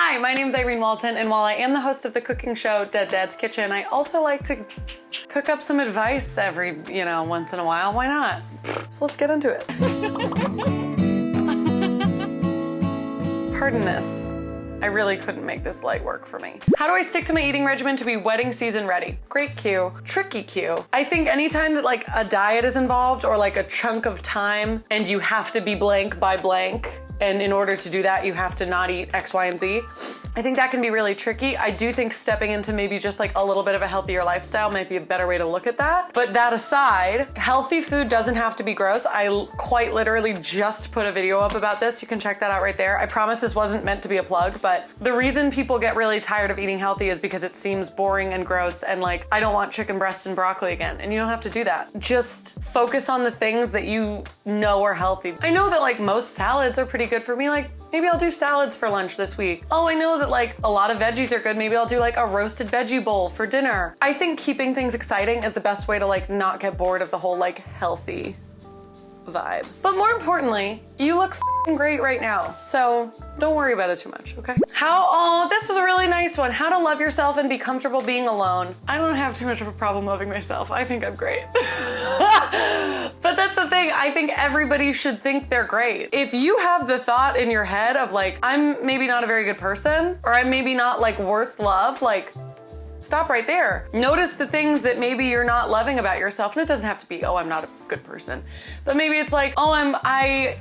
Hi, my name's Irene Walton, and while I am the host of the cooking show Dead Dad's Kitchen, I also like to cook up some advice every, once in a while. Why not? So let's get into it. Pardon this. I really couldn't make this light work for me. How do I stick to my eating regimen to be wedding season ready? Great cue, tricky cue. I think anytime that like a diet is involved or like a chunk of time and you have to be blank by blank, and in order to do that, you have to not eat X, Y, and Z. I think that can be really tricky. I do think stepping into maybe just like a little bit of a healthier lifestyle might be a better way to look at that. But that aside, healthy food doesn't have to be gross. I quite literally just put a video up about this. You can check that out right there. I promise this wasn't meant to be a plug, but the reason people get really tired of eating healthy is because it seems boring and gross and like, I don't want chicken breast and broccoli again. And you don't have to do that. Just focus on the things that you know are healthy. I know that like most salads are pretty good for me. Like maybe I'll do salads for lunch this week. Oh, I know that like a lot of veggies are good. Maybe I'll do like a roasted veggie bowl for dinner. I think keeping things exciting is the best way to like not get bored of the whole like healthy vibe. But more importantly, you look f***ing great right now. So don't worry about it too much, okay? Oh, this is a really nice one. How to love yourself and be comfortable being alone. I don't have too much of a problem loving myself. I think I'm great. But that's the thing. I think everybody should think they're great. If you have the thought in your head of like, I'm maybe not a very good person, or I'm maybe not like worth love, like stop right there. Notice the things that maybe you're not loving about yourself. And it doesn't have to be, oh, I'm not a good person. But maybe it's like, oh, I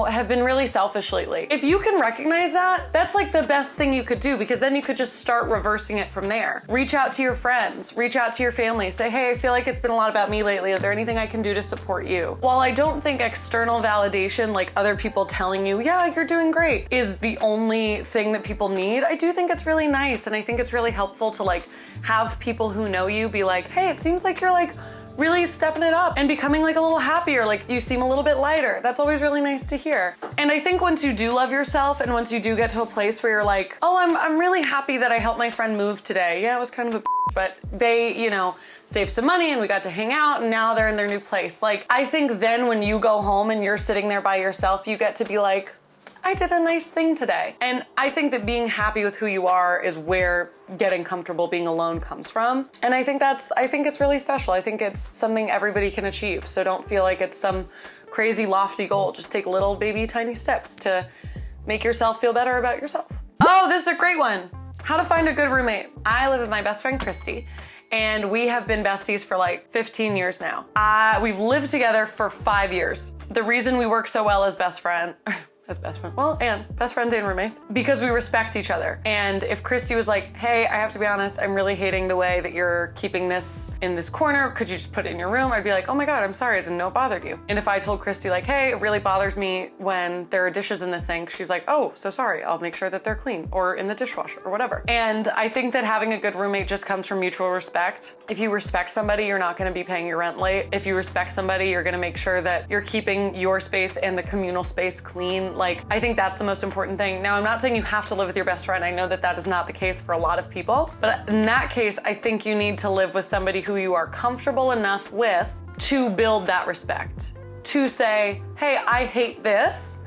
have been really selfish lately. If you can recognize that, that's like the best thing you could do, because then you could just start reversing it from there. Reach out to your friends, reach out to your family, say, hey, I feel like it's been a lot about me lately. Is there anything I can do to support you? While I don't think external validation, like other people telling you, yeah, you're doing great, is the only thing that people need, I do think it's really nice. And I think it's really helpful to like have people who know you be like, hey, it seems like you're like really stepping it up and becoming like a little happier, like you seem a little bit lighter. That's always really nice to hear. And I think once you do love yourself and once you do get to a place where you're like, oh, I'm really happy that I helped my friend move today. Yeah, it was kind of a but they, saved some money and we got to hang out and now they're in their new place. Like, I think then when you go home and you're sitting there by yourself, you get to be like, I did a nice thing today. And I think that being happy with who you are is where getting comfortable being alone comes from. And I think it's really special. I think it's something everybody can achieve. So don't feel like it's some crazy lofty goal. Just take little baby tiny steps to make yourself feel better about yourself. Oh, this is a great one. How to find a good roommate. I live with my best friend, Christy, and we have been besties for like 15 years now. We've lived together for 5 years. The reason we work so well as best friends and roommates, because we respect each other. And if Christy was like, hey, I have to be honest, I'm really hating the way that you're keeping this in this corner, could you just put it in your room? I'd be like, oh my God, I'm sorry, I didn't know it bothered you. And if I told Christy like, hey, it really bothers me when there are dishes in the sink, she's like, oh, so sorry, I'll make sure that they're clean or in the dishwasher or whatever. And I think that having a good roommate just comes from mutual respect. If you respect somebody, you're not gonna be paying your rent late. If you respect somebody, you're gonna make sure that you're keeping your space and the communal space clean. Like, I think that's the most important thing. Now, I'm not saying you have to live with your best friend. I know that that is not the case for a lot of people, but in that case, I think you need to live with somebody who you are comfortable enough with to build that respect, to say, hey, I hate this,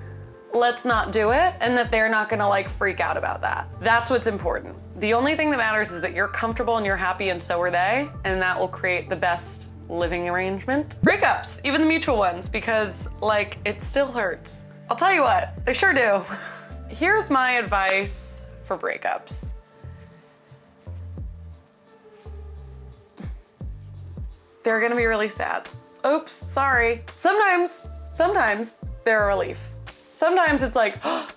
let's not do it, and that they're not gonna like freak out about that. That's what's important. The only thing that matters is that you're comfortable and you're happy and so are they, and that will create the best living arrangement. Breakups, even the mutual ones, because like it still hurts. I'll tell you what, they sure do. Here's my advice for breakups. They're gonna be really sad. Oops, sorry. Sometimes they're a relief. Sometimes it's like, oh,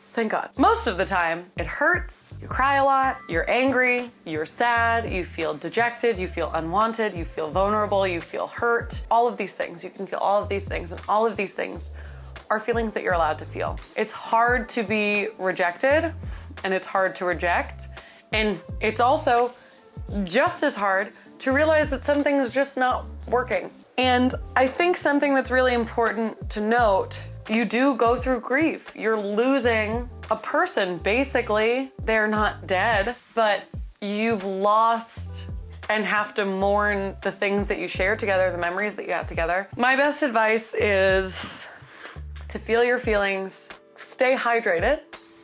thank God. Most of the time, it hurts, you cry a lot, you're angry, you're sad, you feel dejected, you feel unwanted, you feel vulnerable, you feel hurt. All of these things, you can feel all of these things, and all of these things are feelings that you're allowed to feel. It's hard to be rejected, and it's hard to reject, and it's also just as hard to realize that something is just not working. And I think something that's really important to note, you do go through grief. You're losing a person, basically. They're not dead, but you've lost and have to mourn the things that you shared together, the memories that you had together. My best advice is to feel your feelings, stay hydrated,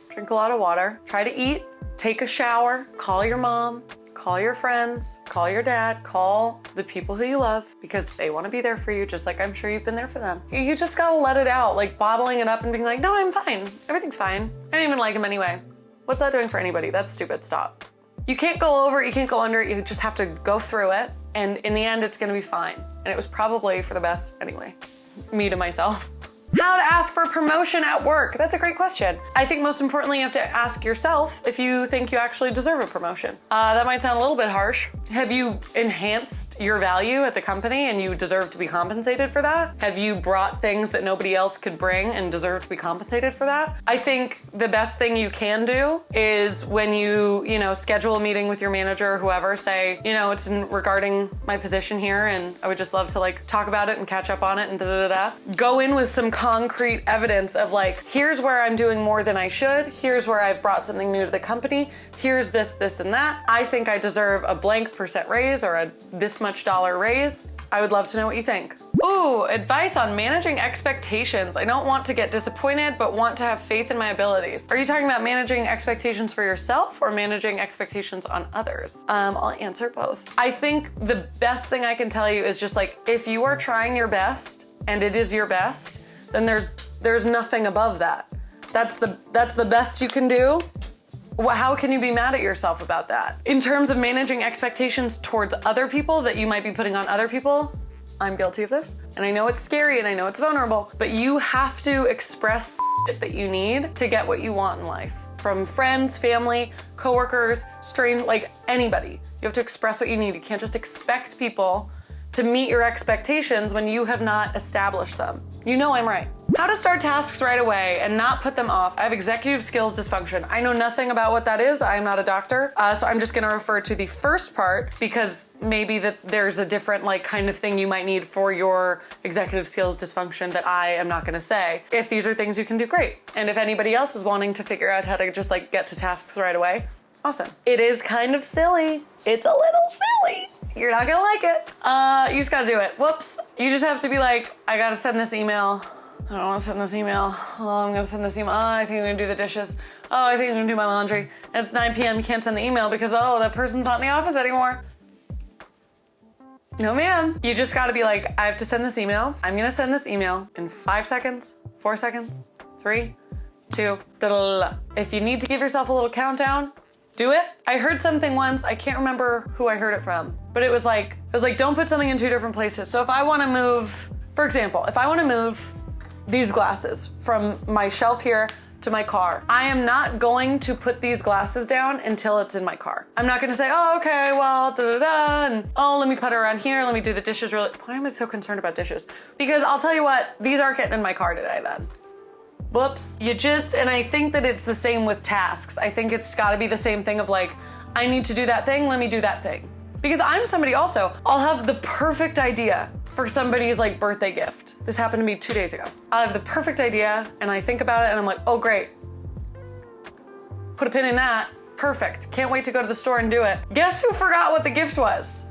which drink a lot of water, try to eat, take a shower, call your mom, call your friends, call your dad, call the people who you love because they want to be there for you just like I'm sure you've been there for them. You just gotta let it out, like bottling it up and being like, no, I'm fine. Everything's fine. I didn't even like him anyway. What's that doing for anybody? That's stupid. Stop. You can't go over it. You can't go under it. You just have to go through it. And in the end, it's gonna be fine. And it was probably for the best anyway. Me to myself. How to ask for a promotion at work? That's a great question. I think most importantly, you have to ask yourself if you think you actually deserve a promotion. That might sound a little bit harsh. Have you enhanced your value at the company and you deserve to be compensated for that? Have you brought things that nobody else could bring and deserve to be compensated for that? I think the best thing you can do is when you schedule a meeting with your manager or whoever, say, it's regarding my position here and I would just love to like talk about it and catch up on it and da-da-da-da. Go in with some concrete evidence of like, here's where I'm doing more than I should. Here's where I've brought something new to the company. Here's this, this, and that. I think I deserve a blank % raise or a this much dollar raise. I would love to know what you think. Ooh, advice on managing expectations. I don't want to get disappointed, but want to have faith in my abilities. Are you talking about managing expectations for yourself or managing expectations on others? I'll answer both. I think the best thing I can tell you is just like, if you are trying your best and it is your best, then there's nothing above that. That's the best you can do. How can you be mad at yourself about that? In terms of managing expectations towards other people that you might be putting on other people, I'm guilty of this. And I know it's scary and I know it's vulnerable, but you have to express that you need to get what you want in life. From friends, family, coworkers, like anybody. You have to express what you need. You can't just expect people to meet your expectations when you have not established them. You know I'm right. How to start tasks right away and not put them off. I have executive skills dysfunction. I know nothing about what that is. I'm not a doctor. So I'm just gonna refer to the first part because maybe that there's a different like kind of thing you might need for your executive skills dysfunction that I am not gonna say. If these are things you can do, great. And if anybody else is wanting to figure out how to just like get to tasks right away, awesome. It is kind of silly. It's a little silly. You're not gonna like it. You just gotta do it. Whoops. You just have to be like, I gotta send this email. I don't wanna send this email. Oh, I'm gonna send this email. Oh, I think I'm gonna do the dishes. Oh, I think I'm gonna do my laundry. And it's 9 p.m. You can't send the email because, oh, that person's not in the office anymore. No, ma'am. You just gotta be like, I have to send this email. I'm gonna send this email in 5 seconds, 4 seconds, 3, 2, da-da-da-da. If you need to give yourself a little countdown, do it. I heard something once, I can't remember who I heard it from, but it was like, don't put something in 2 different places. So if I wanna move, for example, if I wanna move these glasses from my shelf here to my car, I am not going to put these glasses down until it's in my car. I'm not gonna say, oh, okay, well, da-da-da, and oh, let me put it around here, let me do the dishes really. Why am I so concerned about dishes? Because I'll tell you what, these aren't getting in my car today then. Whoops. And I think that it's the same with tasks. I think it's gotta be the same thing of like, I need to do that thing, let me do that thing. Because I'm somebody also, I'll have the perfect idea for somebody's like birthday gift. This happened to me 2 days ago. I'll have the perfect idea and I think about it and I'm like, oh great. Put a pin in that, perfect. Can't wait to go to the store and do it. Guess who forgot what the gift was?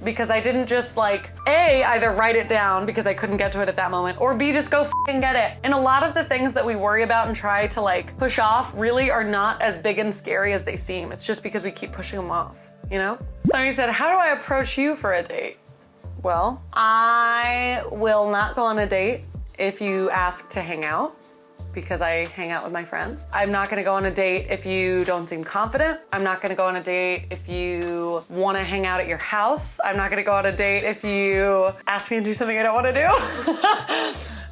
Because I didn't just like, A, either write it down because I couldn't get to it at that moment, or B, just go f***ing get it. And a lot of the things that we worry about and try to like push off really are not as big and scary as they seem. It's just because we keep pushing them off, you know? Somebody said, how do I approach you for a date? Well, I will not go on a date if you ask to hang out, because I hang out with my friends. I'm not gonna go on a date if you don't seem confident. I'm not gonna go on a date if you wanna hang out at your house. I'm not gonna go on a date if you ask me to do something I don't wanna do.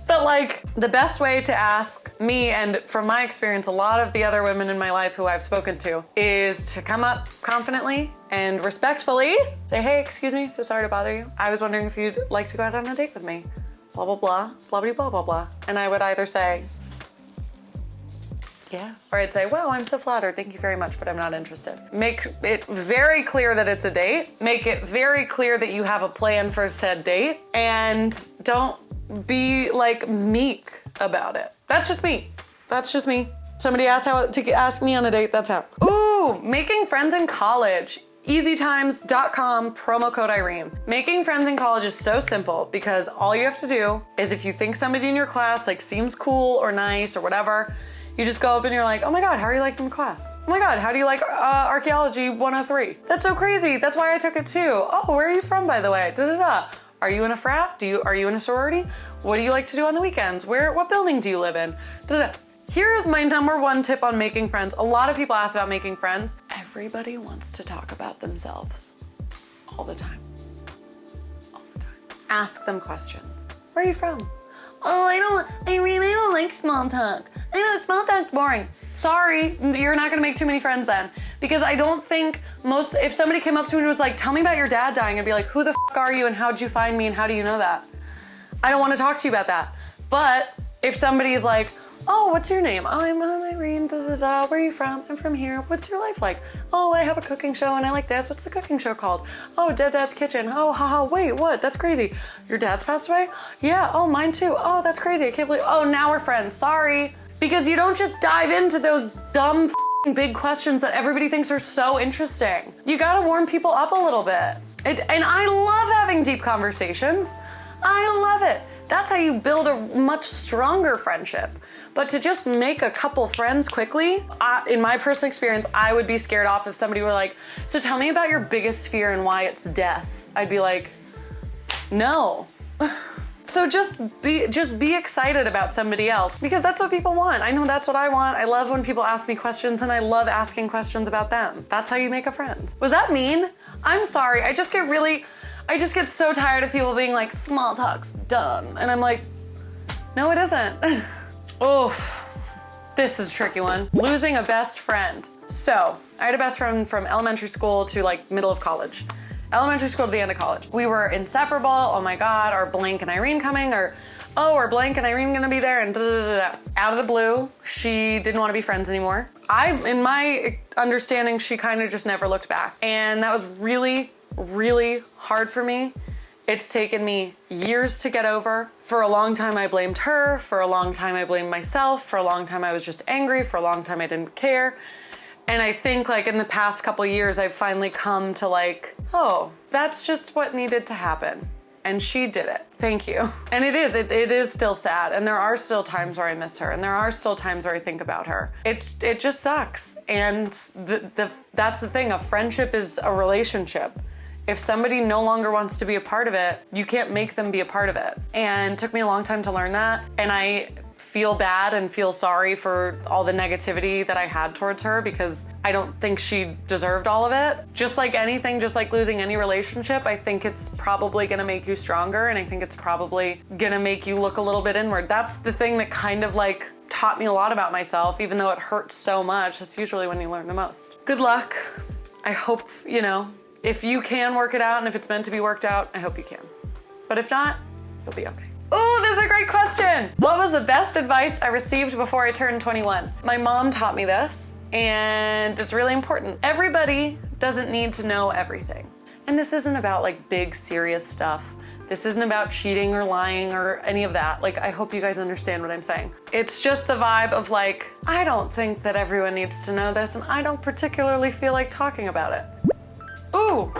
But like, the best way to ask me, and from my experience, a lot of the other women in my life who I've spoken to, is to come up confidently and respectfully say, hey, excuse me, so sorry to bother you. I was wondering if you'd like to go out on a date with me. Blah, blah, blah, blah, blah, blah, blah, blah. And I would either say, yeah. Or I'd say, well, I'm so flattered. Thank you very much, but I'm not interested. Make it very clear that it's a date. Make it very clear that you have a plan for said date. And don't be like meek about it. That's just me. That's just me. Somebody asked how to ask me on a date, that's how. Ooh, making friends in college. easytimes.com, promo code Irene. Making friends in college is so simple because all you have to do is if you think somebody in your class like seems cool or nice or whatever, You just go up and you're like, oh my God, how are you liking the class? Oh my God, how do you like Archaeology 103? That's so crazy. That's why I took it too. Oh, where are you from, by the way? Da da da. Are you in a frat? Are you in a sorority? What do you like to do on the weekends? What building do you live in? Da da. Here's my number one tip on making friends. A lot of people ask about making friends. Everybody wants to talk about themselves all the time. All the time. Ask them questions. Where are you from? Oh, I really don't like small talk. I know small talk's boring. Sorry, you're not gonna make too many friends then. Because I don't think if somebody came up to me and was like, tell me about your dad dying, I'd be like, who the f are you and how'd you find me and how do you know that? I don't wanna talk to you about that. But if somebody's like, oh, what's your name? Oh, I'm Irene, da da da. Where are you from? I'm from here. What's your life like? Oh, I have a cooking show and I like this. What's the cooking show called? Oh, Dad's Kitchen. Oh, haha, wait, what? That's crazy. Your dad's passed away? Yeah, oh, mine too. Oh, that's crazy. I can't believe, oh, now we're friends. Sorry. Because you don't just dive into those dumb big questions that everybody thinks are so interesting. You gotta warm people up a little bit. And I love having deep conversations. I love it. That's how you build a much stronger friendship. But to just make a couple friends quickly, in my personal experience, I would be scared off if somebody were like, so tell me about your biggest fear and why it's death. I'd be like, no. So just be excited about somebody else because that's what people want. I know that's what I want. I love when people ask me questions and I love asking questions about them. That's how you make a friend. Was that mean? I'm sorry. I just get so tired of people being like, small talk's dumb. And I'm like, no, it isn't. Oof, this is a tricky one. Losing a best friend. So I had a best friend from elementary school to like middle of college. Elementary school to the end of college. We were inseparable. Oh my God, are Blank and Irene coming? Or, oh, are Blank and Irene gonna be there? And da da da da. Out of the blue, she didn't want to be friends anymore. In my understanding, she kind of just never looked back. And that was really, really hard for me. It's taken me years to get over. For a long time, I blamed her. For a long time, I blamed myself. For a long time, I was just angry. For a long time, I didn't care. And I think like in the past couple years, I've finally come to like, oh, that's just what needed to happen. And she did it. Thank you. And it is still sad. And there are still times where I miss her. And there are still times where I think about her. It just sucks. And that's the thing. A friendship is a relationship. If somebody no longer wants to be a part of it, you can't make them be a part of it. And it took me a long time to learn that. And I feel bad and feel sorry for all the negativity that I had towards her because I don't think she deserved all of it. Just like anything, just like losing any relationship, I think it's probably gonna make you stronger and I think it's probably gonna make you look a little bit inward. That's the thing that kind of like taught me a lot about myself, even though it hurts so much. That's usually when you learn the most. Good luck. I hope, if you can work it out and if it's meant to be worked out, I hope you can. But if not, you'll be okay. Oh, this is a great question. What was the best advice I received before I turned 21? My mom taught me this, and it's really important. Everybody doesn't need to know everything. And this isn't about like big, serious stuff. This isn't about cheating or lying or any of that. Like, I hope you guys understand what I'm saying. It's just the vibe of like, I don't think that everyone needs to know this, and I don't particularly feel like talking about it. Ooh.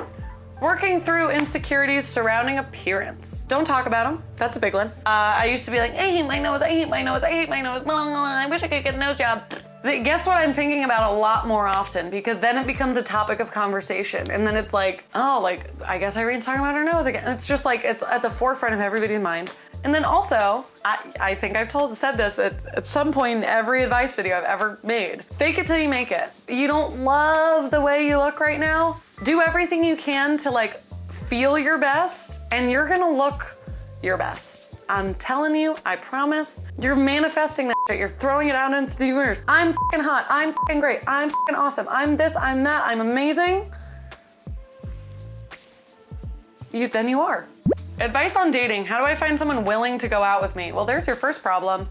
Working through insecurities surrounding appearance. Don't talk about them. That's a big one. I used to be like, I hate my nose, I hate my nose, I hate my nose. I wish I could get a nose job. Guess what I'm thinking about a lot more often because then it becomes a topic of conversation. And then it's like, oh, like, I guess Irene's talking about her nose again. It's just like, it's at the forefront of everybody's mind. And then also, I think I've said this at some point in every advice video I've ever made. Fake it till you make it. You don't love the way you look right now? Do everything you can to like feel your best and you're gonna look your best. I'm telling you, I promise. You're manifesting that shit. You're throwing it out into the universe. I'm fucking hot. I'm fucking great. I'm fucking awesome. I'm this, I'm that. I'm amazing. Then you are. Advice on dating. How do I find someone willing to go out with me? Well, there's your first problem.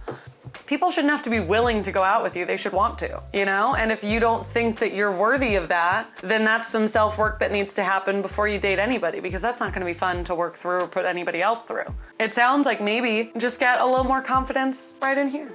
People shouldn't have to be willing to go out with you. They should want to, And if you don't think that you're worthy of that, then that's some self-work that needs to happen before you date anybody because that's not gonna be fun to work through or put anybody else through. It sounds like maybe just get a little more confidence right in here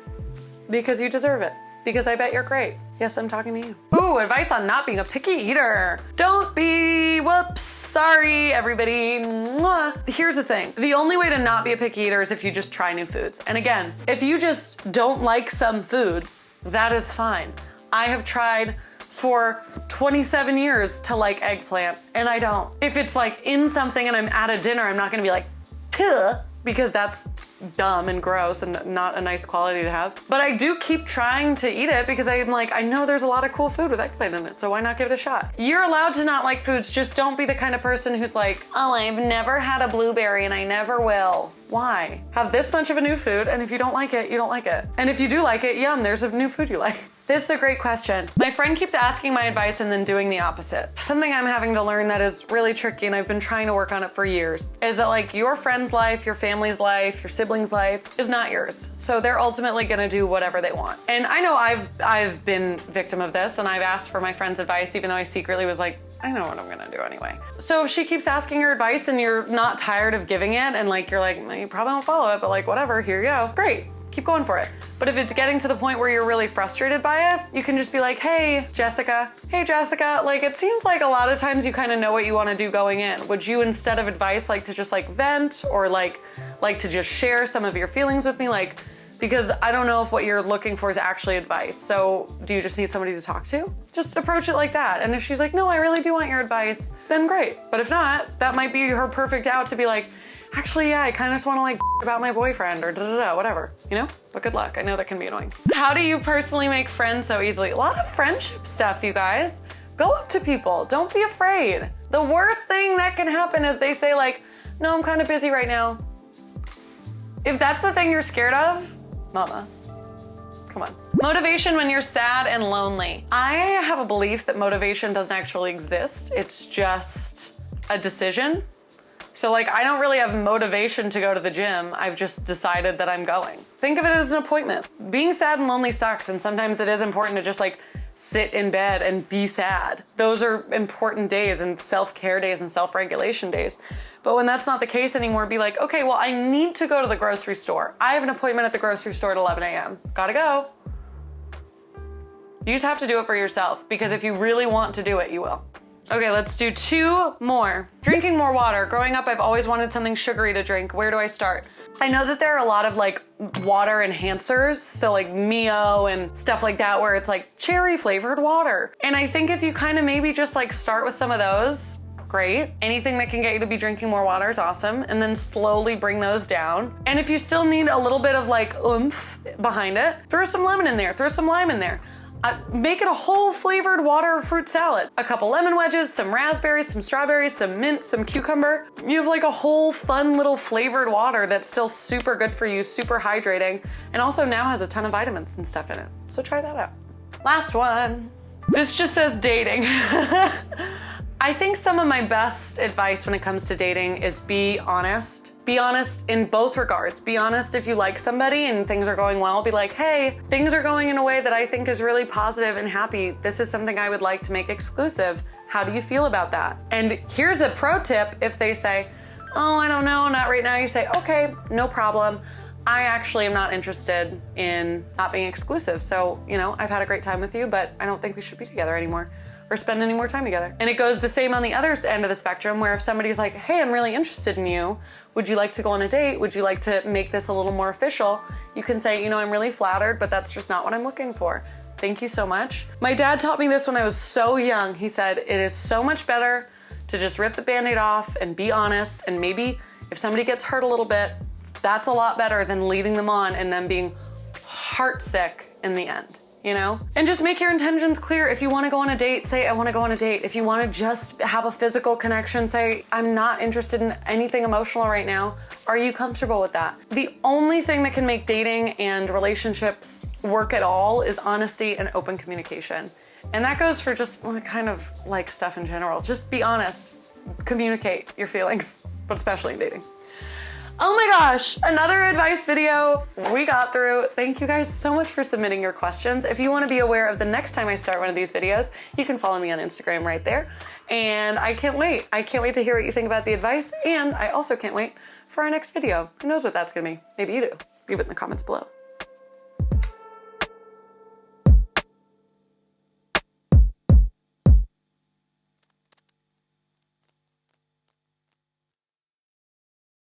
because you deserve it. Because I bet you're great. Yes, I'm talking to you. Ooh, advice on not being a picky eater. Don't be, whoops, sorry, everybody. Mwah. Here's the thing. The only way to not be a picky eater is if you just try new foods. And again, if you just don't like some foods, That is fine. I have tried for 27 years to like eggplant, and I don't. If it's like in something and I'm at a dinner, I'm not gonna be like, tuh, because that's dumb and gross and not a nice quality to have. But I do keep trying to eat it because I'm like, I know there's a lot of cool food with eggplant in it, so why not give it a shot? You're allowed to not like foods, just don't be the kind of person who's like, oh, I've never had a blueberry and I never will. Why? Have this much of a new food, and if you don't like it, you don't like it. And if you do like it, yum, there's a new food you like. This is a great question. My friend keeps asking my advice and then doing the opposite. Something I'm having to learn that is really tricky, and I've been trying to work on it for years, is that like your friend's life, your family's life, your sibling's life is not yours. So they're ultimately gonna do whatever they want. And I know I've been victim of this, and I've asked for my friend's advice, even though I secretly was like, I know what I'm gonna do anyway. So if she keeps asking her advice and you're not tired of giving it, and like you're like, well, you probably won't follow it, but like whatever, here you go. Great, keep going for it. But if it's getting to the point where you're really frustrated by it, you can just be like, hey Jessica, like it seems like a lot of times you kind of know what you want to do going in. Would you, instead of advice, like to just like vent, or like to just share some of your feelings with me? Like, because I don't know if what you're looking for is actually advice. So do you just need somebody to talk to? Just approach it like that. And if she's like, no, I really do want your advice, then great. But if not, that might be her perfect out to be like, actually, yeah, I kind of just want to like about my boyfriend or da-da-da, whatever, you know? But good luck, I know that can be annoying. How do you personally make friends so easily? A lot of friendship stuff, you guys. Go up to people, don't be afraid. The worst thing that can happen is they say like, no, I'm kind of busy right now. If that's the thing you're scared of, mama, come on. Motivation when you're sad and lonely. I have a belief that motivation doesn't actually exist. It's just a decision. So like, I don't really have motivation to go to the gym. I've just decided that I'm going. Think of it as an appointment. Being sad and lonely sucks, and sometimes it is important to just like sit in bed and be sad. Those are important days, and self-care days and self-regulation days. But when that's not the case anymore, be like, okay, well, I need to go to the grocery store. I have an appointment at the grocery store at 11 a.m. Gotta go. You just have to do it for yourself, because if you really want to do it, you will. Okay, let's do 2 more. Drinking more water. Growing up, I've always wanted something sugary to drink. Where do I start? I know that there are a lot of like water enhancers, so like Mio and stuff like that, where it's like cherry flavored water. And I think if you kind of maybe just like start with some of those, great. Anything that can get you to be drinking more water is awesome. And then slowly bring those down. And if you still need a little bit of like oomph behind it, throw some lemon in there, throw some lime in there. Make it a whole flavored water or fruit salad. A couple lemon wedges, some raspberries, some strawberries, some mint, some cucumber. You have like a whole fun little flavored water that's still super good for you, super hydrating, and also now has a ton of vitamins and stuff in it. So try that out. Last one. This just says dating. I think some of my best advice when it comes to dating is be honest. Be honest in both regards. Be honest if you like somebody and things are going well. Be like, hey, things are going in a way that I think is really positive and happy. This is something I would like to make exclusive. How do you feel about that? And here's a pro tip. If they say, oh, I don't know, not right now, you say, okay, no problem. I actually am not interested in not being exclusive. So, you know, I've had a great time with you, but I don't think we should be together anymore or spend any more time together. And it goes the same on the other end of the spectrum, where if somebody's like, hey, I'm really interested in you. Would you like to go on a date? Would you like to make this a little more official? You can say, you know, I'm really flattered, but that's just not what I'm looking for. Thank you so much. My dad taught me this when I was so young. He said, it is so much better to just rip the Band-Aid off and be honest. And maybe if somebody gets hurt a little bit, that's a lot better than leading them on and them being heartsick in the end. You know? And just make your intentions clear. If you want to go on a date, say, I want to go on a date. If you want to just have a physical connection, say, I'm not interested in anything emotional right now. Are you comfortable with that? The only thing that can make dating and relationships work at all is honesty and open communication. And that goes for just kind of like stuff in general. Just be honest, communicate your feelings, but especially in dating. Oh my gosh, another advice video we got through. Thank you guys so much for submitting your questions. If you want to be aware of the next time I start one of these videos, you can follow me on Instagram right there. And I can't wait. I can't wait to hear what you think about the advice. And I also can't wait for our next video. Who knows what that's gonna be? Maybe you do. Leave it in the comments below.